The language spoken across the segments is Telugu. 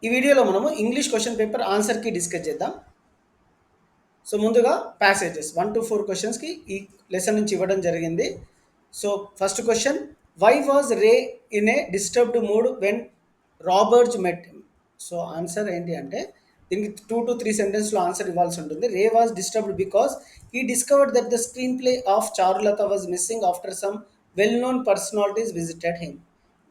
ఈ వీడియోలో మనము ఇంగ్లీష్ క్వశ్చన్ పేపర్ ఆన్సర్కి డిస్కస్ చేద్దాం. సో ముందుగా ప్యాసేజెస్ 1 to 4 క్వశ్చన్స్కి ఈ లెసన్ నుంచి ఇవ్వడం జరిగింది. So first question, why was Ray in a disturbed mood when Robert met. So answer ఏంటి అంటే దీనికి 2 to 3 సెంటెన్స్లో ఆన్సర్ ఇవ్వాల్సి ఉంటుంది. Ray was disturbed because he discovered that the screen play of Charulata was missing after some well known personalities visited him.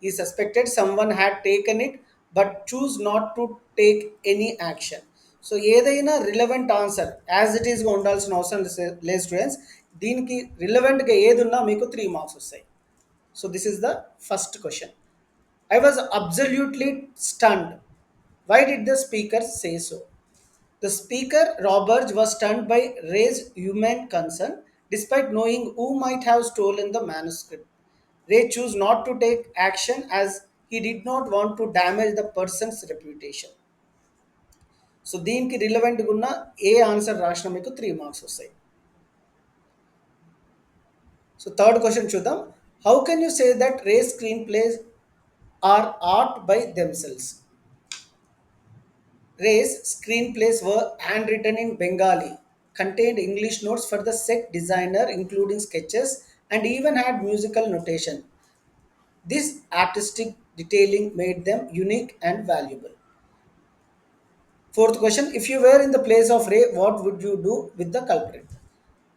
He suspected someone had taken it but choose not to take any action. So ఏదైనా రిలవెంట్ ఆన్సర్ యాజ్ ఇట్ ఈస్గా ఉండాల్సిన అవసరం లేదు స్టూడెంట్స్. దీనికి రిలవెంట్గా ఏది ఉన్నా మీకు 3 మార్క్స్ వస్తాయి. So this is the first question. I was absolutely stunned. Why did the speaker say so? The speaker, Roberts, was stunned by Ray's human concern despite knowing who might have stolen the manuscript. Ray chose not to take action as he did not want to damage the person's reputation. So దీనికి రిలవెంట్గా ఉన్న ఏ ఆన్సర్ రాసిన మీకు 3 మార్క్స్ వస్తాయి. సో థర్డ్ క్వశ్చన్ చూద్దాం. How can you say that Ray screenplays are art by themselves? Ray's screenplays were handwritten in Bengali, contained English notes for the set designer, including sketches, and even had musical notation. This artistic detailing made them unique and valuable. Fourth question, if you were in the place of Ray, what would you do with the culprit?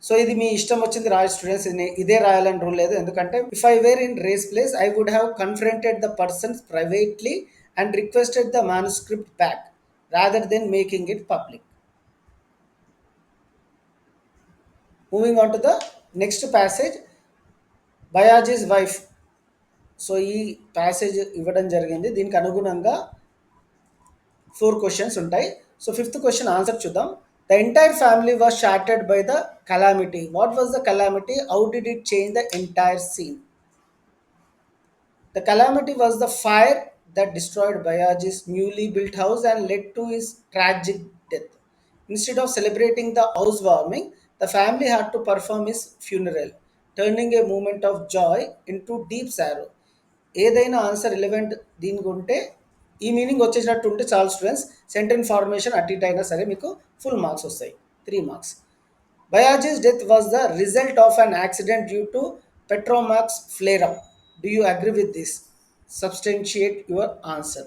So ఇది మీ ఇష్టం వచ్చింది రాయ స్టూడెంట్స్, ఇదే రాయాలని రూల్ లేదు. ఎందుకంటే if I were in Ray's place I would have confronted the persons privately and requested the manuscript back rather than making it public. Moving on to the next passage, Bayaji's wife. So ఈ ప్యాసేజ్ ఇవ్వడం జరిగింది. దీనికి అనుగుణంగా 4 క్వశ్చన్స్ ఉంటాయి. సో ఫిఫ్త్ క్వశ్చన్ ఆన్సర్ చూద్దాం. The entire family was shattered by the calamity. What was the calamity? How did it change the entire scene? The calamity was the fire that destroyed Bayaji's newly built house and led to his tragic death. Instead of celebrating the housewarming, the family had to perform his funeral, turning a moment of joy into deep sorrow. ఏదైనా ఆన్సర్ రిలవెంట్ దీనికి ఉంటే ఈ మీనింగ్ వచ్చేసినట్టు ఉంటే చాలు స్టూడెంట్స్. సెంటెన్స్ ఫార్మేషన్ అటు ఇటు అయినా సరే మీకు ఫుల్ మార్క్స్ వస్తాయి, 3 marks. Bayaji's death was the result of an accident due to Petromax flare-up. Do you agree with this? Substantiate your answer.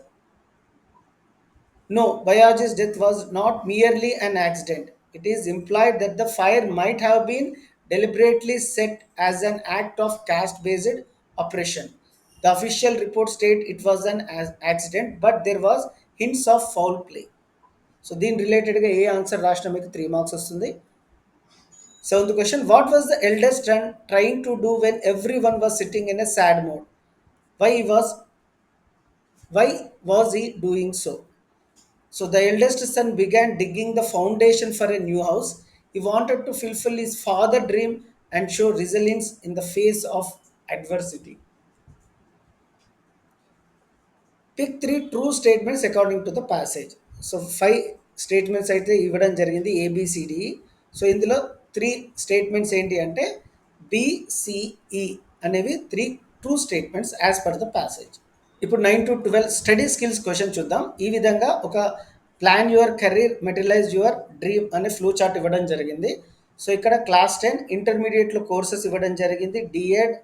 No, Bayaji's death was not merely an accident. It is implied that the fire might have been deliberately set as an act of caste-based oppression. The official report states it was an accident, but there was hints of foul play. So దీని రిలేటెడ్గా ఏ ఆన్సర్ రాసిన మీకు 3 మార్క్స్ వస్తుంది. Seventh question, what was the eldest son trying to do when everyone was sitting in a sad mood? Why was he doing so? So the eldest son began digging the foundation for a new house. He wanted to fulfill his father's dream and show resilience in the face of adversity. Pick 3 true statements according to the passage. So 5 statements అయితే ఇవ్వడం జరిగింది ABCD. సో ఇందులో 3 స్టేట్మెంట్స్ ఏంటి అంటే BCE అనేవి 3 true statements as per the passage. ఇప్పుడు 9 to 12 స్టడీ స్కిల్స్ క్వశ్చన్ చూద్దాం. ఈ విధంగా ఒక plan your career materialise your dream అనే ఫ్లో చార్ట్ ఇవ్వడం జరిగింది. సో ఇక్కడ క్లాస్ 10 ఇంటర్మీడియట్లో కోర్సెస్ ఇవ్వడం జరిగింది. DEd,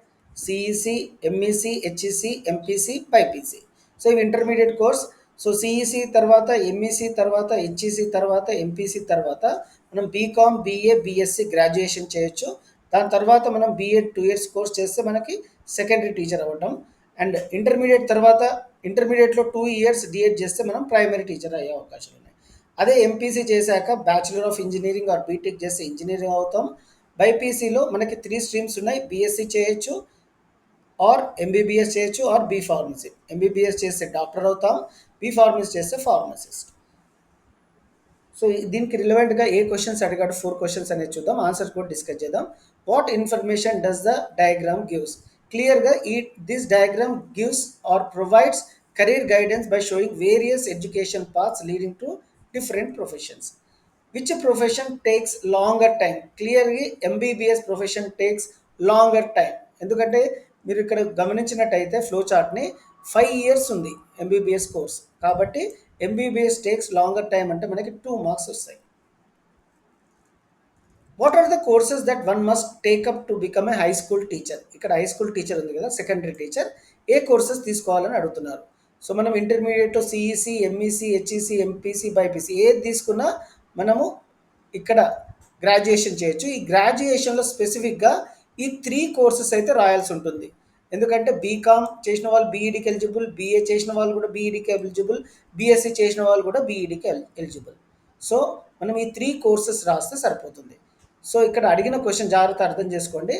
CEC, MEC, HEC, MPC, BiPC. So ఇవి ఇంటర్మీడియట్ కోర్స్. సో సిఈసి తర్వాత ఎంఈసి తర్వాత హెచ్ఈసి తర్వాత ఎంపీసీ తర్వాత మనం బీకామ్, బీఏ, బీఎస్సీ గ్రాడ్యుయేషన్ చేయొచ్చు. దాని తర్వాత మనం బీఎడ్ 2 years కోర్స్ చేస్తే మనకి సెకండరీ టీచర్ అవ్వటం. అండ్ ఇంటర్మీడియట్ తర్వాత ఇంటర్మీడియట్లో 2 years డిఎడ్ చేస్తే మనం ప్రైమరీ టీచర్ అయ్యే అవకాశాలు ఉన్నాయి. అదే ఎంపీసీ చేశాక bachelor of engineering or BTech చేస్తే ఇంజనీరింగ్ అవుతాం. బైపీసీలో మనకి 3 streams ఉన్నాయి. బీఎస్సీ చేయొచ్చు, ఆర్ ఎంబీబీఎస్ చేయొచ్చు, ఆర్ బీ ఫార్మసీ. ఎంబీబీఎస్ చేస్తే డాక్టర్ అవుతాం, బీ ఫార్మసీ చేస్తే ఫార్మసిస్ట్. సో దీనికి రిలవెంట్గా ఏ క్వశ్చన్స్ అడిగాడు 4 క్వశ్చన్స్ అనేది చూద్దాం. ఆన్సర్స్ కూడా డిస్కస్ చేద్దాం. What information does the diagram gives? క్లియర్గా this diagram gives or provides career guidance by showing various education paths leading to different professions. Which profession takes longer time? క్లియర్గా MBBS profession takes longer time. ఎందుకంటే మీరు ఇక్కడ గమనించినట్టయితే ఫ్లో చార్ట్ని 5 years ఉంది ఎంబీబీఎస్ కోర్స్, కాబట్టి ఎంబీబీఎస్ టేక్స్ లాంగర్ టైం అంటే మనకి 2 మార్క్స్ వస్తాయి. What are the courses that one must take up to become a high school teacher? ఇక్కడ హై స్కూల్ టీచర్ ఉంది కదా, సెకండరీ టీచర్, ఏ కోర్సెస్ తీసుకోవాలని అడుగుతున్నారు. సో మనం intermediate CEC, MEC, HEC, MPC, BiPC ఏది తీసుకున్నా మనము ఇక్కడ గ్రాడ్యుయేషన్ చేయొచ్చు. ఈ గ్రాడ్యుయేషన్లో స్పెసిఫిక్గా ఈ 3 కోర్సెస్ అయితే రాయాల్సి ఉంటుంది. ఎందుకంటే బీకామ్ చేసిన వాళ్ళు బీఈడికి ఎలిజిబుల్, బీఏ చేసిన వాళ్ళు కూడా బీఈడికి ఎలిజిబుల్, బీఎస్సీ చేసిన వాళ్ళు కూడా బీఈడికి ఎలిజిబుల్. సో మనం ఈ 3 కోర్సెస్ రాస్తే సరిపోతుంది. సో ఇక్కడ అడిగిన క్వశ్చన్ జాగ్రత్త అర్థం చేసుకోండి.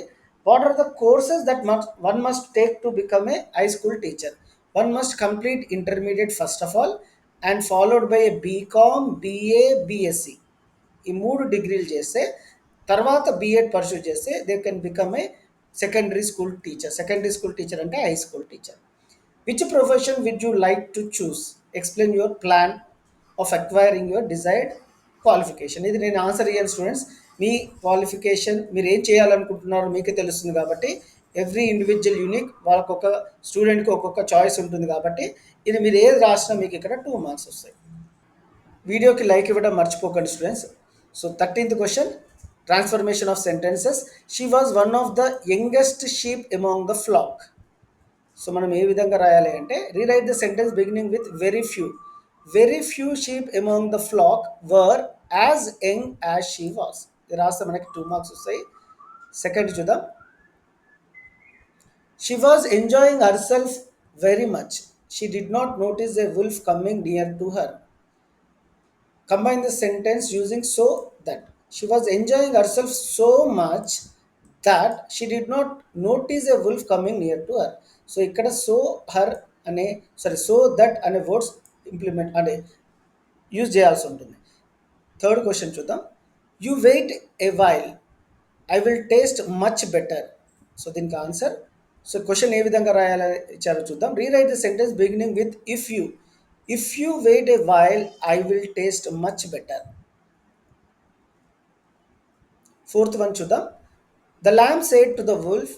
What are the courses that one must take to become a high school teacher? One must complete intermediate first of all and followed by a BCom, BA, BSc. ఈ 3 డిగ్రీలు చేస్తే తర్వాత బీఎడ్ పర్సూ చేస్తే they can become a secondary school teacher. Secondary school teacher అంటే high school teacher. Which profession would you like to choose? Explain your plan of acquiring your desired qualification. ఇది నేను ఆన్సర్ ఇయ్యాను స్టూడెంట్స్. మీ క్వాలిఫికేషన్ మీరు ఏం చేయాలనుకుంటున్నారో మీకే తెలుస్తుంది కాబట్టి ఎవ్రీ ఇండివిజువల్ యూనిక్, వాళ్ళకొక స్టూడెంట్కి ఒక్కొక్క చాయిస్ ఉంటుంది కాబట్టి ఇది మీరు ఏది రాసినా మీకు ఇక్కడ 2 మార్క్స్ వస్తాయి. వీడియోకి లైక్ ఇవ్వడం మర్చిపోకండి students. So 13th question, transformation of sentences. She was one of the youngest sheep among the flax. So మనం ఏ విధంగా రాయాలి అంటే rewrite the sentence beginning with very few. Very few sheep among the flax were as young as she was. ఇది రాస్తే మనకి 2 మార్క్స్ వస్తాయి. సెకండ్ చూద్దాం. She was enjoying her self very much. She did not notice a wolf coming near to her. Combine the sentence using so that. She was enjoying herself so much that she did not notice a wolf coming near to her. So ikkada so her ane so that ane words implement ane use చేయాల్సి ఉంటుంది. థర్డ్ క్వశ్చన్ చూద్దాం. You wait a while, I will taste much better. So దీనికి ఆన్సర్. సో క్వశ్చన్ ఏ విధంగా రాయాలో ఇచ్చారో చూద్దాం. Rewrite the sentence beginning with if you. If you wait a while I will taste much better. Fourth one చూద్దాం. The lamb said to the wolf,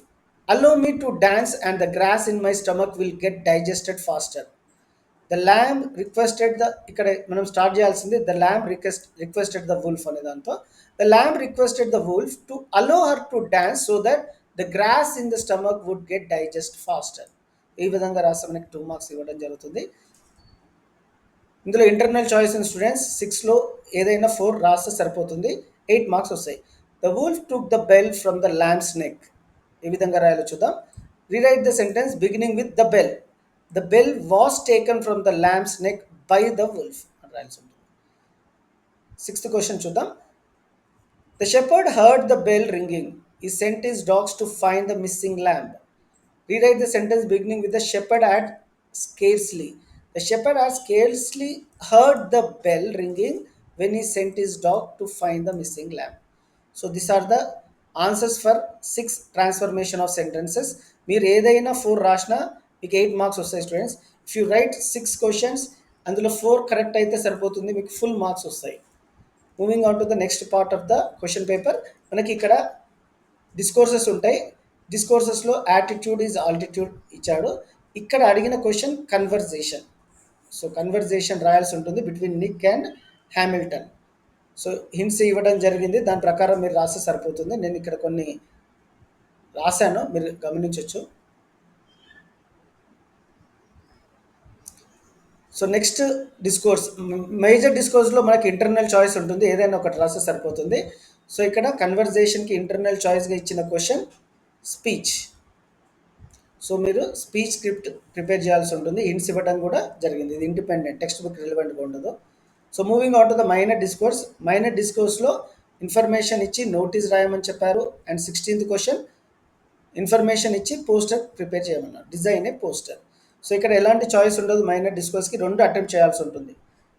allow me to dance and the grass in my stomach will get digested faster. The lamb requested the, ఇక్కడ మనం స్టార్ట్ చేయాల్సింది the lamb requested the wolf అనే దాంతో. The lamb requested the wolf to allow her to dance so that the grass in the stomach would get digest faster. ఈ విధంగా రాస్తే మనకి 2 మార్క్స్ ఇవ్వడం జరుగుతుంది. ఇందులో ఇంటర్నల్ చాయిస్ ఇన్ స్టూడెంట్స్ 6లో ఏదైనా 4 రాస్తే సరిపోతుంది. 8 మార్క్స్ వస్తాయి. The wolf took the bell from the lamb's neck. ఏ విధంగా రాయాలో చూద్దాం. Rewrite the sentence beginning with the bell. The bell was taken from the lamb's neck by the wolf. Sixth question చూద్దాం. The shepherd heard the bell ringing. He sent his dogs to find the missing lamb. Rewrite the sentence beginning with the shepherd had scarcely. The shepherd had scarcely heard the bell ringing when he sent his dog to find the missing lamb. So these are the answers for 6 transformation of sentences. మీరు ఏదైనా 4 రాసినా మీకు 8 మార్క్స్ వస్తాయి students. If you right 6 questions అందులో 4 కరెక్ట్ అయితే సరిపోతుంది, మీకు ఫుల్ మార్క్స్ వస్తాయి. Moving on to the next part of the question paper. మనకి ఇక్కడ డిస్కోర్సెస్ ఉంటాయి. డిస్కోర్సెస్లో యాటిట్యూడ్ ఈజ్ ఆల్టిట్యూడ్ ఇచ్చాడు. ఇక్కడ అడిగిన క్వశ్చన్ కన్వర్జేషన్. సో కన్వర్జేషన్ రాయాల్సి ఉంటుంది between Nick and Hamilton. So hints ఇవ్వడం జరిగింది, దాని ప్రకారం మీరు రాస్తే సరిపోతుంది. నేను ఇక్కడ కొన్ని రాశాను, మీరు గమనించవచ్చు. సో నెక్స్ట్ డిస్కోర్స్, మేజర్ డిస్కోర్స్లో మనకి ఇంటర్నల్ చాయిస్ ఉంటుంది, ఏదైనా ఒకటి రాస్తే సరిపోతుంది. సో ఇక్కడ కన్వర్జేషన్కి ఇంటర్నల్ చాయిస్గా ఇచ్చిన క్వశ్చన్ స్పీచ్. సో మీరు స్పీచ్ స్క్రిప్ట్ ప్రిపేర్ చేయాల్సి ఉంటుంది. హింట్స్ ఇవ్వడం కూడా జరిగింది, ఇది ఇండిపెండెంట్, టెక్స్ట్ బుక్ రిలవెంట్గా ఉండదు. So moving on to the minor discourse. Minor డిస్కోర్స్లో ఇన్ఫర్మేషన్ ఇచ్చి నోటీస్ రాయమని చెప్పారు. అండ్ 16th క్వశ్చన్ ఇన్ఫర్మేషన్ ఇచ్చి పోస్టర్ ప్రిపేర్ చేయమన్నారు, డిజైన్ ఏ పోస్టర్. సో ఇక్కడ ఎలాంటి చాయిస్ ఉండదు. మైనర్ డిస్కోర్స్కి 2 అటెంప్ట్ చేయాల్సి ఉంటుంది.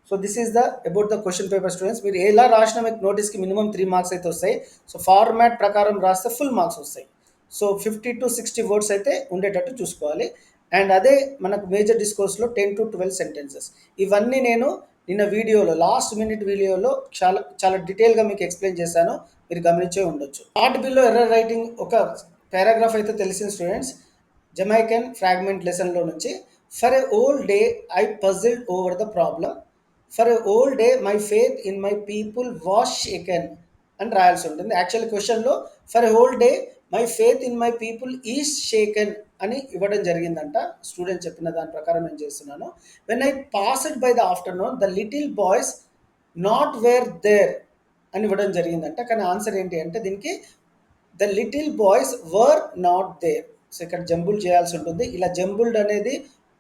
So this is the about the question paper students. మీరు ఎలా రాసినా మీకు నోటీస్కి మినిమం 3 మార్క్స్ అయితే వస్తాయి. సో ఫార్మాట్ ప్రకారం రాస్తే ఫుల్ మార్క్స్ వస్తాయి. సో 50 to 60 వర్డ్స్ అయితే ఉండేటట్టు చూసుకోవాలి. అండ్ అదే మనకు మేజర్ డిస్కోర్స్లో 10 to 12 సెంటెన్సెస్. ఇవన్నీ నేను నిన్న వీడియోలో లాస్ట్ మినిట్ వీడియోలో చాలా డీటెయిల్గా మీకు ఎక్స్ప్లెయిన్ చేశాను, మీరు గమనించే ఉండొచ్చు. పార్ట్ బిలో ఎర్రర్ రైటింగ్ ఒక పారాగ్రాఫ్ అయితే తెలిసిన స్టూడెంట్స్, జమైకన్ ఫ్రాగ్మెంట్ లెసన్లో నుంచి for a whole day I puzzled over the problem. For a whole day my faith in my people was shaken అని రాయాల్సి ఉంటుంది. యాక్చువల్ క్వశ్చన్లో for a whole day my faith in my people is shaken అని ఇవ్వడం జరిగిందంట. స్టూడెంట్ చెప్పిన దాని ప్రకారం నేను చేస్తున్నాను. When I passed by the afternoon the little boys not were there అని ఇవ్వడం జరిగిందంట. కానీ ఆన్సర్ ఏంటి అంటే దీనికి the little boys were not there. So ఇక్కడ జంబుల్ చేయాల్సి ఉంటుంది. ఇలా జంబుల్డ్ అనేది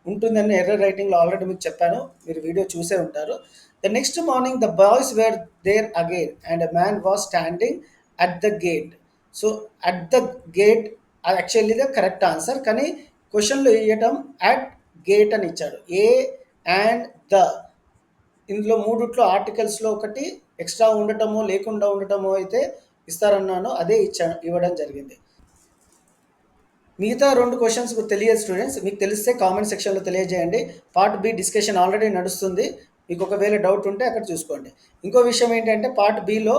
ఉంటుందని ఎర్రర్ రైటింగ్లో ఆల్రెడీ మీకు చెప్పాను, మీరు వీడియో చూసే ఉంటారు. The next morning the boys were there again and a man was standing at the gate. So at the gate actually the correct answer, కానీ క్వశ్చన్లో ఇవ్వటం అట్ గేట్ అని ఇచ్చాడు. ఏ అండ్ ద, ఇందులో మూడిట్లో ఆర్టికల్స్లో ఒకటి ఎక్స్ట్రా ఉండటమో లేకుండా ఉండటమో అయితే ఇస్తారన్నాను, అదే ఇవ్వడం జరిగింది. మిగతా 2 క్వశ్చన్స్ తెలియదు స్టూడెంట్స్, మీకు తెలిస్తే కామెంట్ సెక్షన్లో తెలియజేయండి. పార్ట్ బి డిస్కషన్ ఆల్రెడీ నడుస్తుంది, మీకు ఒకవేళ డౌట్ ఉంటే అక్కడ చూసుకోండి. ఇంకో విషయం ఏంటంటే పార్ట్ బిలో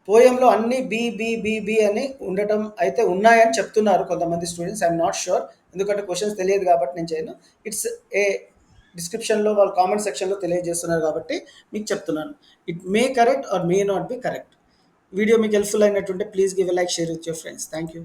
పోయంలో అన్ని బి బి బి బి అని ఉండటం అయితే ఉన్నాయని చెప్తున్నారు కొంతమంది స్టూడెంట్స్. ఐఎమ్ నాట్ షూర్, ఎందుకంటే క్వశ్చన్స్ తెలియదు కాబట్టి నేను చేయను. ఇట్స్ ఏ డిస్క్రిప్షన్లో వాళ్ళు కామెంట్ సెక్షన్లో తెలియజేస్తున్నారు కాబట్టి మీకు చెప్తున్నాను. It may correct or may not be correct. Video మీకు హెల్ప్ఫుల్ అయినట్టుంటే please give a like, share with your friends. Thank you.